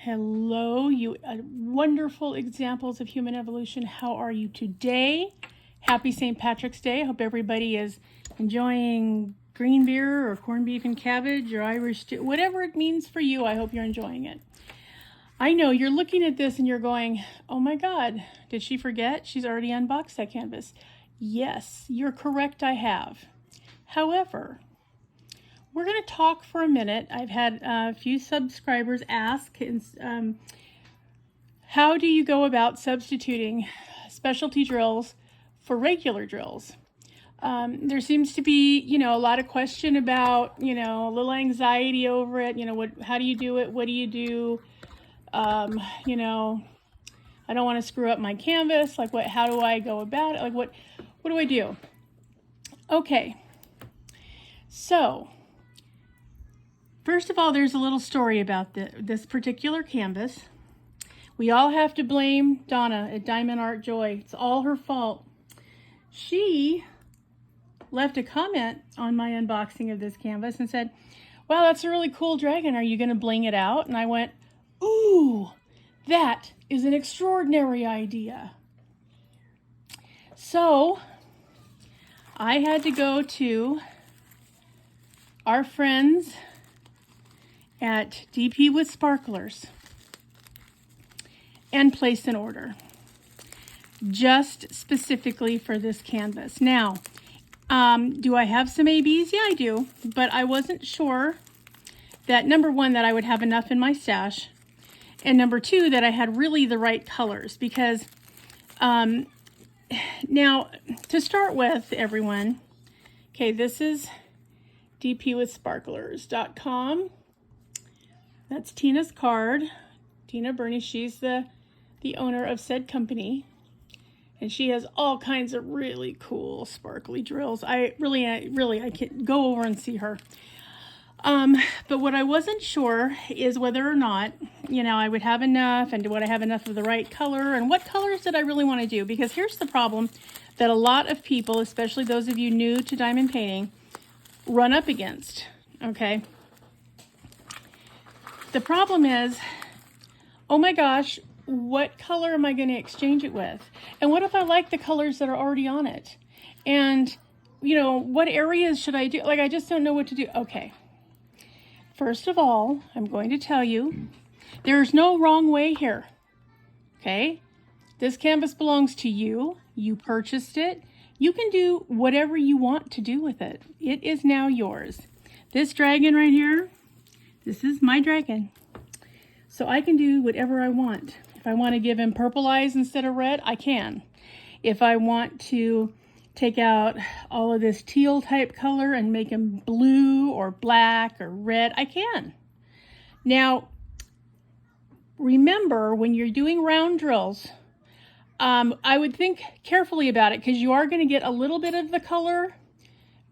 Hello, you wonderful examples of human evolution. How are you today? Happy St. Patrick's Day. I hope everybody is enjoying green beer or corned beef and cabbage or Irish stew, whatever it means for you. I hope you're enjoying it. I know you're looking at this and you're going, oh my God, did she forget? She's already unboxed that canvas. Yes, you're correct, I have. However, we're going to talk for a minute. I've had a few subscribers ask, how do you go about substituting specialty drills for regular drills? There seems to be, a lot of question about, a little anxiety over it. How do you do it? What do you do? I don't want to screw up my canvas. How do I go about it? What do I do? Okay. So, first of all, there's a little story about this particular canvas. We all have to blame Donna at Diamond Art Joy. It's all her fault. She left a comment on my unboxing of this canvas and said, wow, that's a really cool dragon. Are you going to bling it out? And I went, ooh, that is an extraordinary idea. So I had to go to our friends at DP with Sparklers and place an order just specifically for this canvas. Now, do I have some ABs? Yeah, I do, but I wasn't sure that, number one, that I would have enough in my stash, and number two, that I had really the right colors, because now, to start with, everyone, okay, this is dpwithsparklers.com. That's Tina's card. Tina Burney, she's the owner of said company. And she has all kinds of really cool sparkly drills. I can go over and see her. But what I wasn't sure is whether or not, I would have enough, and would I have enough of the right color, and what colors did I really want to do? Because here's the problem that a lot of people, especially those of you new to diamond painting, run up against, okay? The problem is, oh my gosh, what color am I going to exchange it with? And what if I like the colors that are already on it? And, what areas should I do? I just don't know what to do. Okay. First of all, I'm going to tell you, there's no wrong way here, okay? This canvas belongs to you. You purchased it. You can do whatever you want to do with it. It is now yours. This dragon right here, this is my dragon. So I can do whatever I want. If I want to give him purple eyes instead of red, I can. If I want to take out all of this teal type color and make him blue or black or red, I can. Now, remember, when you're doing round drills, I would think carefully about it, because you are going to get a little bit of the color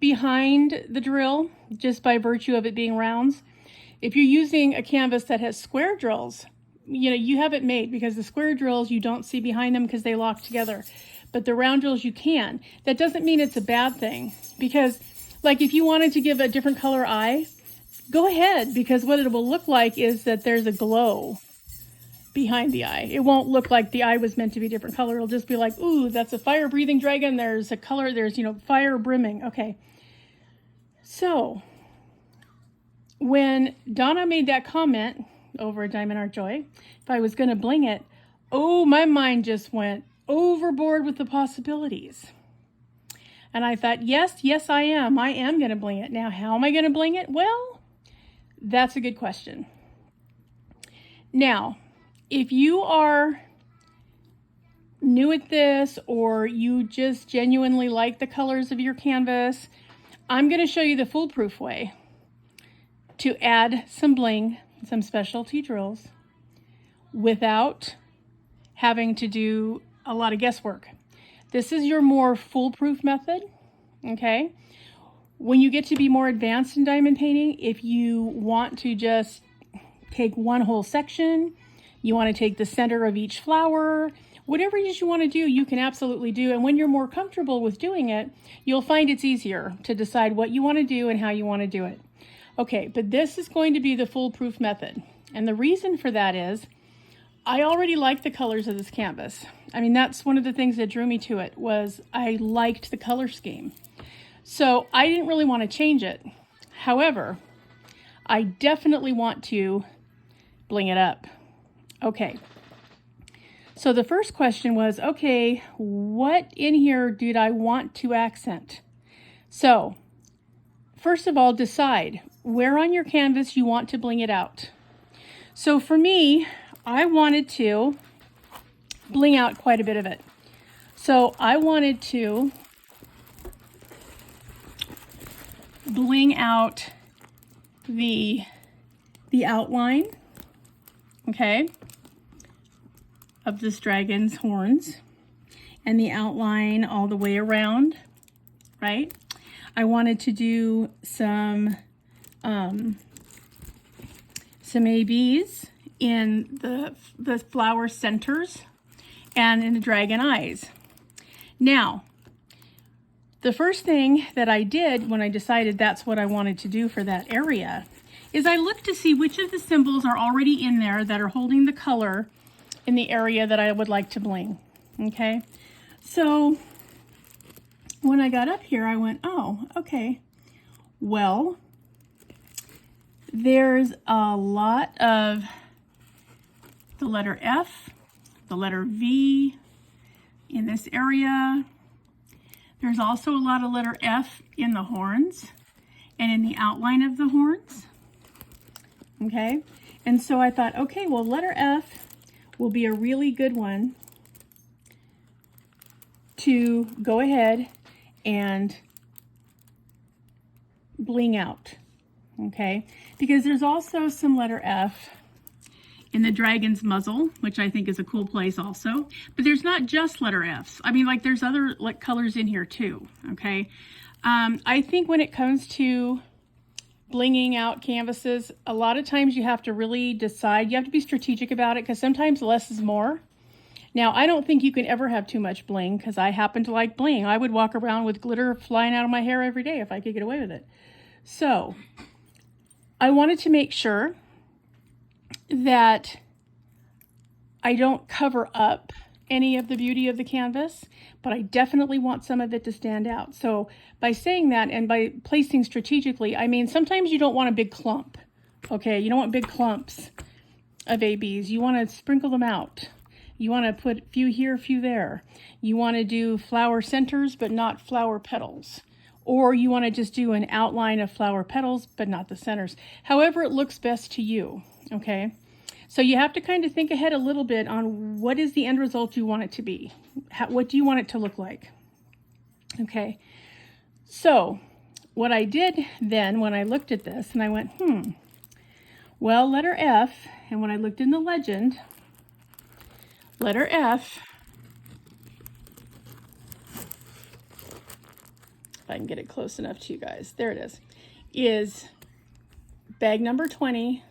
behind the drill just by virtue of it being rounds. If you're using a canvas that has square drills, you have it made, because the square drills you don't see behind them because they lock together. But the round drills you can. That doesn't mean it's a bad thing, because if you wanted to give a different color eye, go ahead, because what it will look like is that there's a glow behind the eye. It won't look like the eye was meant to be a different color. It'll just be like, ooh, that's a fire-breathing dragon. There's a color, there's, fire brimming. Okay. So when Donna made that comment over at Diamond Art Joy, if I was going to bling it, oh, my mind just went overboard with the possibilities. And I thought, yes, I am. I am going to bling it. Now, how am I going to bling it? Well, that's a good question. Now, if you are new at this, or you just genuinely like the colors of your canvas, I'm going to show you the foolproof way to add some bling, some specialty drills, without having to do a lot of guesswork. This is your more foolproof method, okay? When you get to be more advanced in diamond painting, if you want to just take one whole section, you want to take the center of each flower, whatever it is you want to do, you can absolutely do. And when you're more comfortable with doing it, you'll find it's easier to decide what you want to do and how you want to do it. Okay, but this is going to be the foolproof method. And the reason for that is I already like the colors of this canvas. I mean, that's one of the things that drew me to it, was I liked the color scheme. So I didn't really want to change it. However, I definitely want to bling it up. Okay. So the first question was, okay, what in here did I want to accent? So first of all, decide where on your canvas you want to bling it out. So for me, I wanted to bling out quite a bit of it. So I wanted to bling out the outline, okay, of this dragon's horns, and the outline all the way around, right? I wanted to do some ABs in the flower centers and in the dragon eyes. Now, the first thing that I did when I decided that's what I wanted to do for that area is I looked to see which of the symbols are already in there that are holding the color in the area that I would like to bling, okay? So when I got up here, I went, oh, okay, well, there's a lot of the letter F, the letter V in this area. There's also a lot of letter F in the horns and in the outline of the horns, okay? And so I thought, okay, well, letter F will be a really good one to go ahead and bling out, okay? Because there's also some letter F in the dragon's muzzle, which I think is a cool place also. But there's not just letter Fs. I mean, like, there's other like colors in here too, okay? I think when it comes to blinging out canvases, a lot of times you have to really decide. You have to be strategic about it, because sometimes less is more. Now, I don't think you can ever have too much bling, because I happen to like bling. I would walk around with glitter flying out of my hair every day if I could get away with it. So I wanted to make sure that I don't cover up any of the beauty of the canvas, but I definitely want some of it to stand out. So by saying that and by placing strategically, I mean, sometimes you don't want a big clump, okay? You don't want big clumps of ABs. You want to sprinkle them out. You want to put a few here, a few there. You want to do flower centers, but not flower petals. Or you want to just do an outline of flower petals, but not the centers. However it looks best to you, okay? So you have to kind of think ahead a little bit on what is the end result you want it to be. What do you want it to look like? Okay, so what I did then when I looked at this and I went, well, letter F, and when I looked in the legend, letter F, if I can get it close enough to you guys, there it is bag number 20.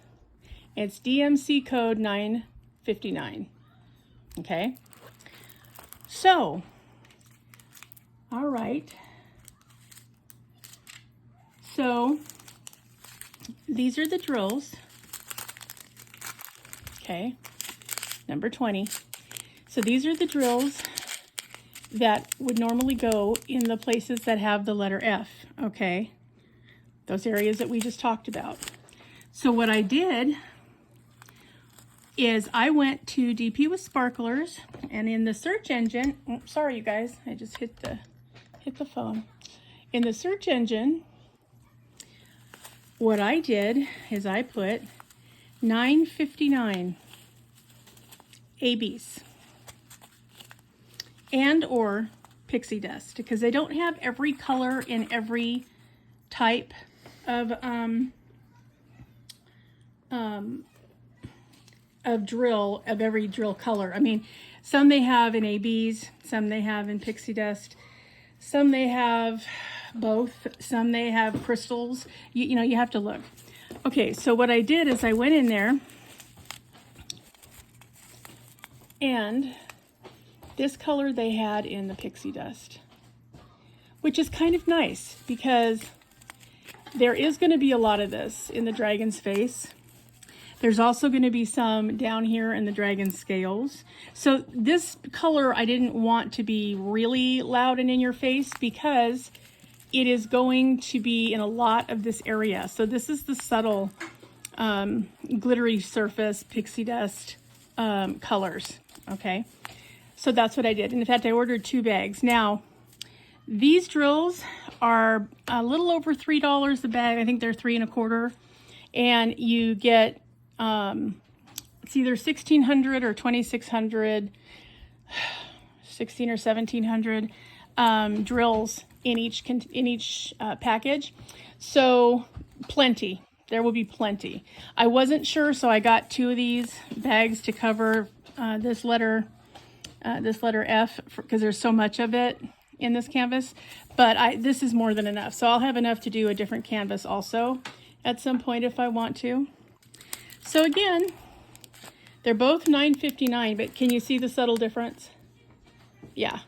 It's DMC code 959, okay? So, all right. So, these are the drills, okay? Number 20. So these are the drills that would normally go in the places that have the letter F, okay? Those areas that we just talked about. So what I did is I went to DP with Sparklers, and in the search engine, sorry you guys, I just hit the phone. In the search engine, what I did is I put 959 ABs and or pixie dust, because they don't have every color in every type of drill, of every drill color. I mean, some they have in ABs, some they have in pixie dust, some they have both, some they have crystals. You know, you have to look. Okay, so what I did is I went in there, and this color they had in the pixie dust, which is kind of nice because there is going to be a lot of this in the dragon's face. There's also going to be some down here in the dragon scales. So this color I didn't want to be really loud and in your face because it is going to be in a lot of this area. So this is the subtle glittery surface pixie dust colors, okay? So that's what I did. And in fact, I ordered 2 bags. Now, these drills are a little over $3 a bag. I think they're 3 1/4. And you get, it's either 1,600 or 2,600, 16 or 1,700 drills in each package. So plenty. There will be plenty. I wasn't sure, so I got 2 of these bags to cover this letter F, because there's so much of it in this canvas. But this is more than enough. So I'll have enough to do a different canvas also at some point if I want to. So again, they're both $9.59, but can you see the subtle difference? Yeah.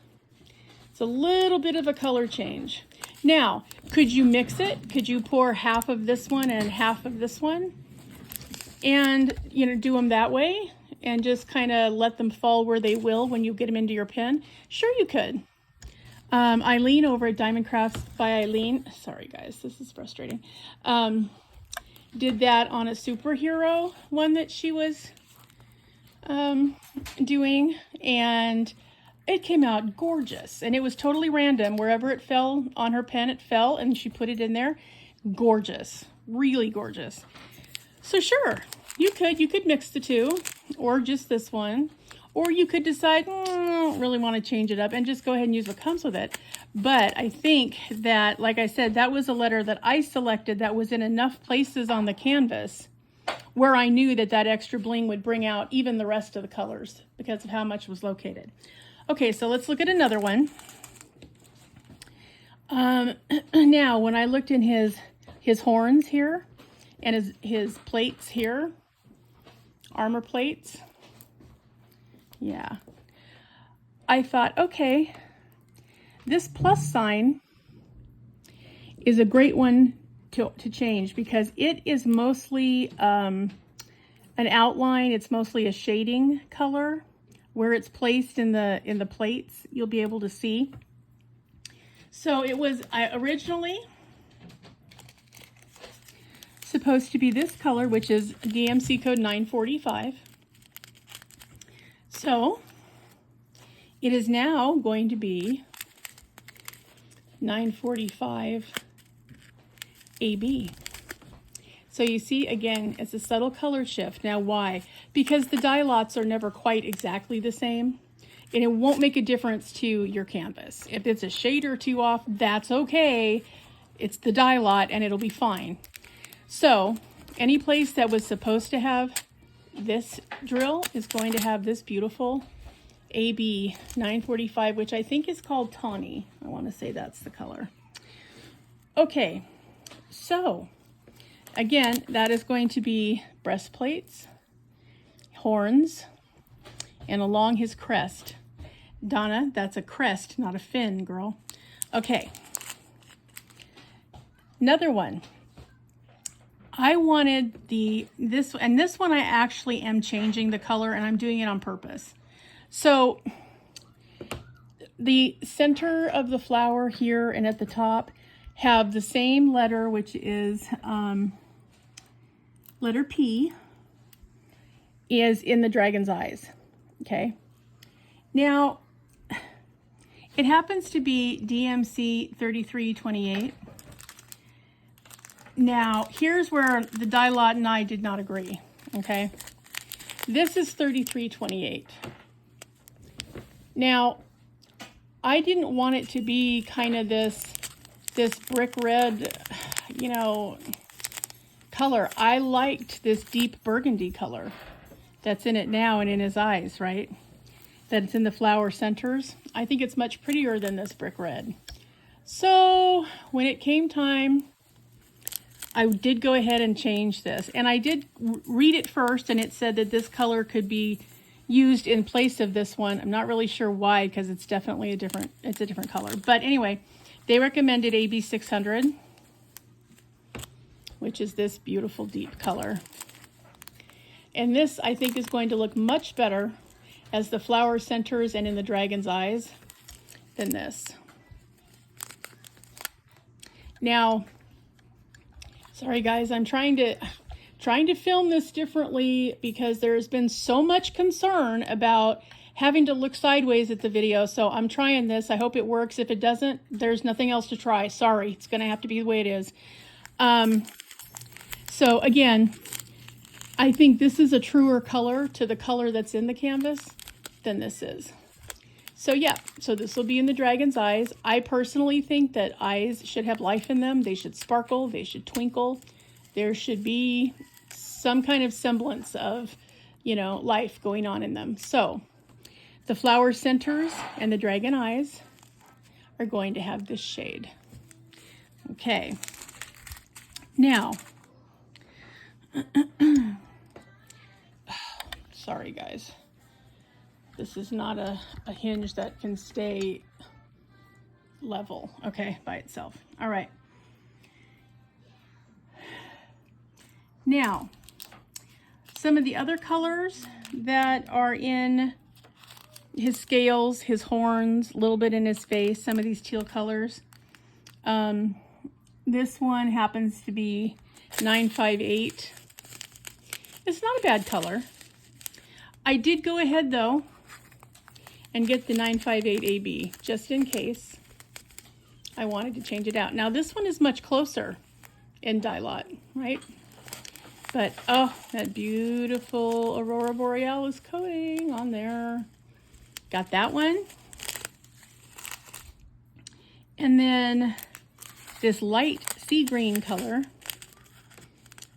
It's a little bit of a color change. Now, could you mix it? Could you pour half of this one and half of this one? And, you know, do them that way and just kind of let them fall where they will when you get them into your pen? Sure, you could. Eileen over at Diamond Crafts by Eileen, sorry guys, this is frustrating, did that on a superhero one that she was doing, and it came out gorgeous. And it was totally random. Wherever it fell on her pen, it fell, and she put it in there. Gorgeous, really gorgeous. So sure, you could mix the two, or just this one, or you could decide, I don't really want to change it up and just go ahead and use what comes with it. But I think that, like I said, that was a letter that I selected that was in enough places on the canvas where I knew that that extra bling would bring out even the rest of the colors because of how much was located. Okay, so let's look at another one. Now, when I looked in his horns here and his plates here, armor plates, yeah, I thought, okay, this plus sign is a great one to change because it is mostly an outline. It's mostly a shading color. Where it's placed in the plates, you'll be able to see. So it was originally supposed to be this color, which is DMC code 945. So it is now going to be 945 AB. So you see, again, it's a subtle color shift. Now why? Because the dye lots are never quite exactly the same, and it won't make a difference to your canvas. If it's a shade or two off, that's okay. It's the dye lot and it'll be fine. So any place that was supposed to have this drill is going to have this beautiful AB 945, which I think is called Tawny. I want to say that's the color. Okay, so again, that is going to be breastplates, horns, and along his crest. Donna, that's a crest, not a fin, girl. Okay. Another one. I wanted this one I actually am changing the color, and I'm doing it on purpose. So the center of the flower here and at the top have the same letter, which is letter P, is in the dragon's eyes. Okay. Now, it happens to be DMC 3328. Now, here's where the dye lot and I did not agree. Okay. This is 3328. Now, I didn't want it to be kind of this brick red, you know, color. I liked this deep burgundy color that's in it now and in his eyes, right? That's in the flower centers. I think it's much prettier than this brick red. So when it came time, I did go ahead and change this. And I did read it first, and it said that this color could be used in place of this one. I'm not really sure why, because it's definitely a different color. But anyway, they recommended AB 600, which is this beautiful deep color. And this, I think, is going to look much better as the flower centers and in the dragon's eyes than this. Now, sorry guys, I'm trying to film this differently because there's been so much concern about having to look sideways at the video. So I'm trying this. I hope it works. If it doesn't, there's nothing else to try. Sorry, it's going to have to be the way it is. So again, I think this is a truer color to the color that's in the canvas than this is. So yeah, so this will be in the dragon's eyes. I personally think that eyes should have life in them. They should sparkle, they should twinkle. There should be some kind of semblance of, you know, life going on in them. So the flower centers and the dragon eyes are going to have this shade. Okay. Now, sorry guys. This is not a hinge that can stay level, okay, by itself. All right. Now, some of the other colors that are in his scales, his horns, a little bit in his face, some of these teal colors. This one happens to be 958. It's not a bad color. I did go ahead though and get the 958 AB just in case I wanted to change it out. Now this one is much closer in dye lot, right? But oh, that beautiful Aurora Borealis coating on there. Got that one. And then this light sea green color,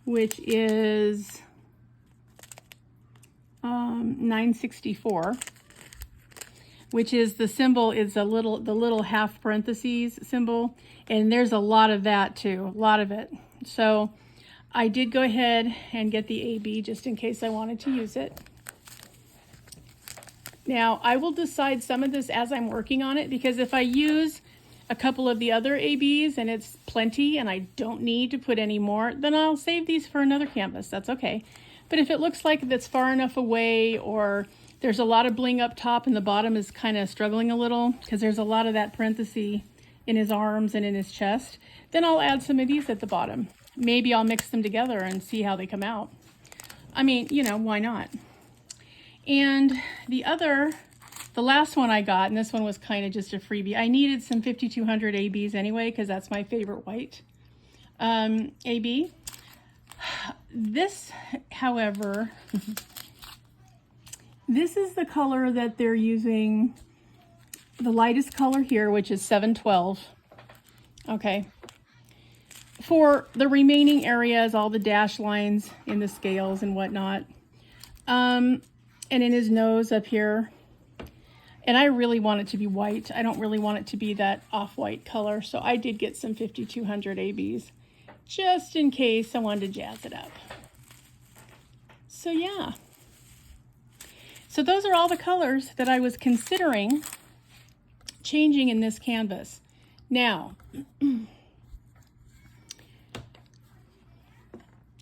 which is 964, which is the symbol is the little half parentheses symbol, and there's a lot of that too, a lot of it. So I did go ahead and get the AB just in case I wanted to use it. Now I will decide some of this as I'm working on it, because if I use a couple of the other ABs and it's plenty and I don't need to put any more, then I'll save these for another canvas. That's okay. But if it looks like that's far enough away, or there's a lot of bling up top and the bottom is kind of struggling a little because there's a lot of that parenthesis in his arms and in his chest, then I'll add some of these at the bottom. Maybe I'll mix them together and see how they come out. I mean, you know, why not? And the last one I got, and this one was kind of just a freebie. I needed some 5200 ABs anyway, because that's my favorite white AB. This, however, this is the color that they're using, the lightest color here, which is 712. Okay. For the remaining areas, all the dash lines in the scales and whatnot, and in his nose up here. And I really want it to be white. I don't really want it to be that off-white color. So I did get some 5200 ABs just in case I wanted to jazz it up. So yeah. So those are all the colors that I was considering changing in this canvas. Now,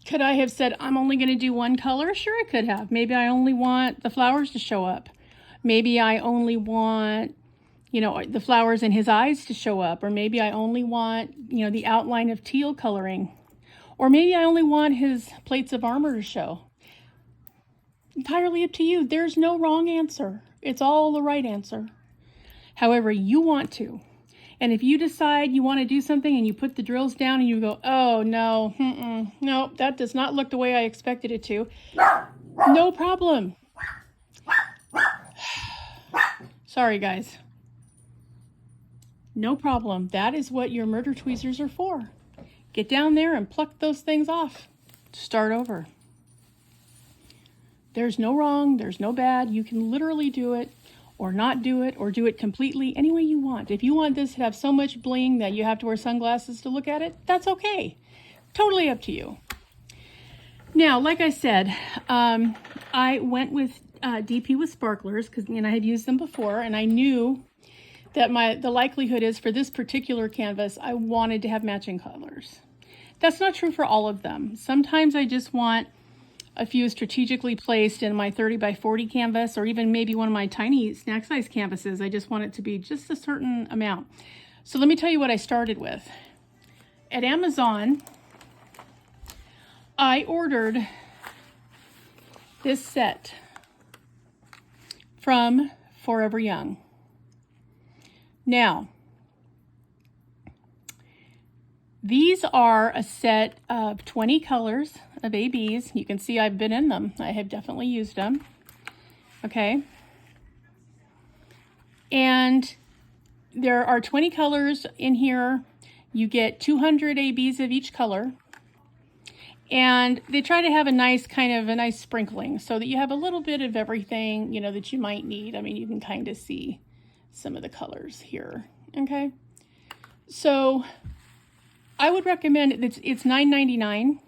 could I have said I'm only going to do one color? Sure, I could have. Maybe I only want the flowers to show up. Maybe I only want, you know, the flowers in his eyes to show up. Or maybe I only want, you know, the outline of teal coloring. Or maybe I only want his plates of armor to show. Entirely up to you. There's no wrong answer. It's all the right answer. However you want to. And if you decide you want to do something and you put the drills down and you go, oh no, no, that does not look the way I expected it to. No problem. Sorry, guys. No problem. That is what your murder tweezers are for. Get down there and pluck those things off. Start over. There's no wrong. There's no bad. You can literally do it or not do it or do it completely any way you want. If you want this to have so much bling that you have to wear sunglasses to look at it, that's okay. Totally up to you. Now, like I said, I went with DP with sparklers because I had used them before, and I knew that the likelihood is for this particular canvas, I wanted to have matching colors. That's not true for all of them. Sometimes I just want a few strategically placed in my 30 by 40 canvas, or even maybe one of my tiny snack size canvases. I just want it to be just a certain amount. So let me tell you what I started with. At Amazon, I ordered this set from Forever Young. Now, these are a set of 20 colors of ABs. You can see I've been in them. I have definitely used them. Okay. And there are 20 colors in here. You get 200 ABs of each color. And they try to have a nice sprinkling so that you have a little bit of everything, you know, that you might need. I mean, you can kind of see some of the colors here. Okay. So I would recommend, it's $9.99.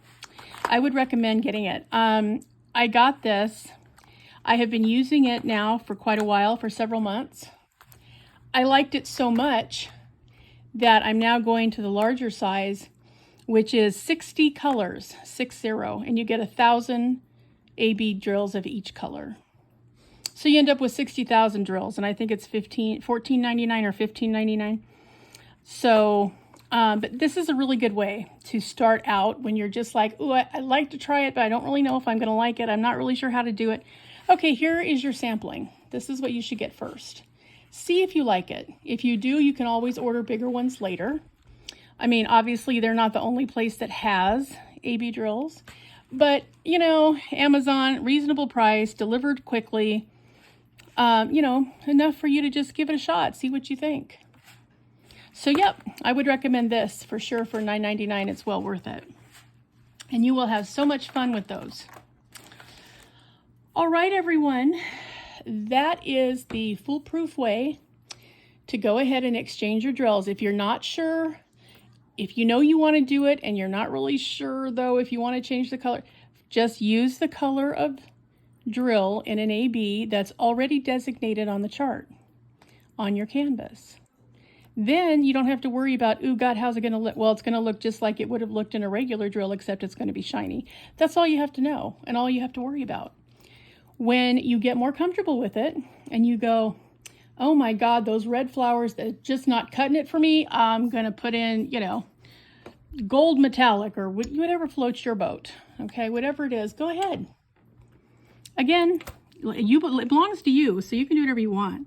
I would recommend getting it. I got this. I have been using it now for quite a while, for several months. I liked it so much that I'm now going to the larger size, which is 60 colors, 60, and you get 1,000 AB drills of each color. So you end up with 60,000 drills, and I think it's $14.99 or $15.99. So, but this is a really good way to start out when you're just like, ooh, I'd like to try it, but I don't really know if I'm going to like it. I'm not really sure how to do it. Okay, here is your sampling. This is what you should get first. See if you like it. If you do, you can always order bigger ones later. I mean, obviously, they're not the only place that has AB drills, but, you know, Amazon, reasonable price, delivered quickly, you know, enough for you to just give it a shot, see what you think. So, yep, I would recommend this for sure for $9.99. It's well worth it. And you will have so much fun with those. All right, everyone, that is the foolproof way to go ahead and exchange your drills. If you're not sure, if you know you want to do it and you're not really sure, though, if you want to change the color, just use the color of drill in an AB that's already designated on the chart on your canvas. Then you don't have to worry about, ooh, God, how's it going to look? Well, it's going to look just like it would have looked in a regular drill, except it's going to be shiny. That's all you have to know and all you have to worry about. When you get more comfortable with it and you go, oh my God, those red flowers, they're just not cutting it for me. I'm going to put in, you know, gold metallic or whatever floats your boat. Okay, whatever it is, go ahead. Again, it belongs to you, so you can do whatever you want.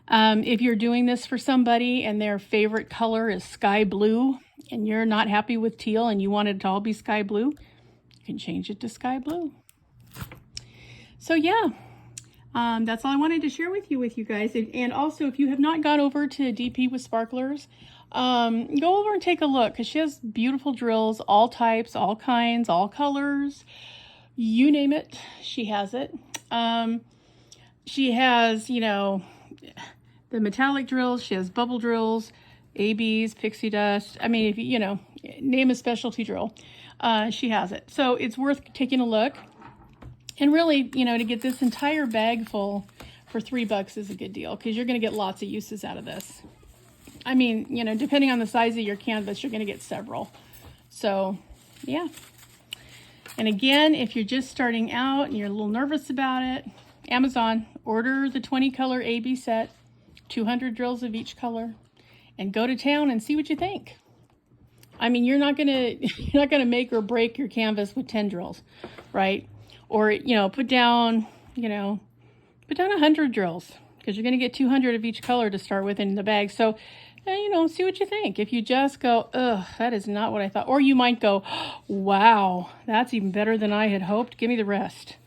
If you're doing this for somebody and their favorite color is sky blue and you're not happy with teal and you want it to all be sky blue, you can change it to sky blue. So yeah, that's all I wanted to share with you guys. And also, if you have not gone over to DP with Sparklers, go over and take a look, because she has beautiful drills, all types, all kinds, all colors, you name it, she has it. She has, you know, the metallic drills, she has bubble drills, ABs, pixie dust. I mean, if you know, name a specialty drill, she has it. So it's worth taking a look. And really, you know, to get this entire bag full for $3 is a good deal, because you're going to get lots of uses out of this. I mean, you know, depending on the size of your canvas, you're going to get several. So, yeah. And again, if you're just starting out and you're a little nervous about it, Amazon, order the 20 color AB set, 200 drills of each color, and go to town and see what you think. I mean, you're not gonna make or break your canvas with 10 drills, right? Or, you know, put down 100 drills, because you're going to get 200 of each color to start with in the bag. So, you know, see what you think. If you just go, ugh, that is not what I thought. Or you might go, wow, that's even better than I had hoped. Give me the rest.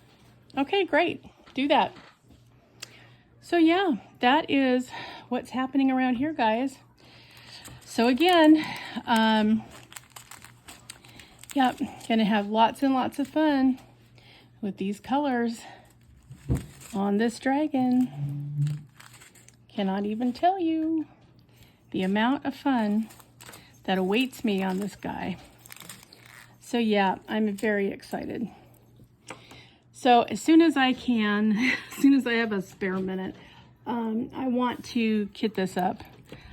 Okay, great. Do that. So yeah, that is what's happening around here, guys. So again, yeah, going to have lots and lots of fun with these colors on this dragon. Cannot even tell you the amount of fun that awaits me on this guy. So yeah, I'm very excited. So as soon as I can, as soon as I have a spare minute, I want to kit this up.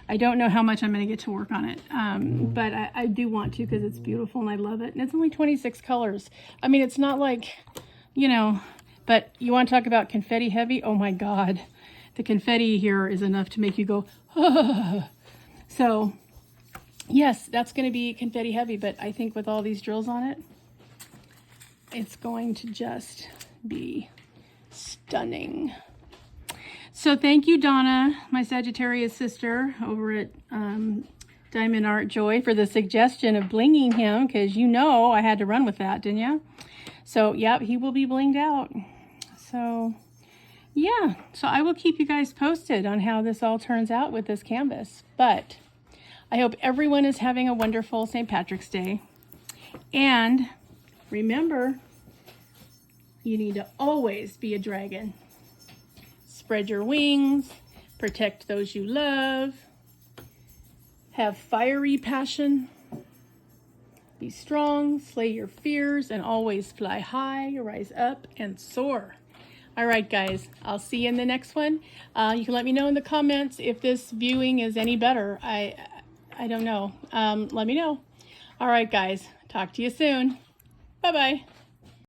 I don't know how much I'm going to get to work on it, but I do want to, because it's beautiful and I love it. And it's only 26 colors. I mean, it's not like you know, but you want to talk about confetti heavy? Oh my God. The confetti here is enough to make you go, ah. So yes, that's going to be confetti heavy, but I think with all these drills on it, it's going to just be stunning. So thank you, Donna, my Sagittarius sister over at Diamond Art Joy, for the suggestion of blinging him, because you know I had to run with that, didn't you? So, yep, he will be blinged out. So, yeah. So I will keep you guys posted on how this all turns out with this canvas. But I hope everyone is having a wonderful St. Patrick's Day. And remember, you need to always be a dragon. Spread your wings, protect those you love, have fiery passion, be strong, slay your fears, and always fly high, rise up, and soar. All right, guys, I'll see you in the next one. You can let me know in the comments if this viewing is any better. I don't know. Let me know. All right, guys, talk to you soon. Bye-bye.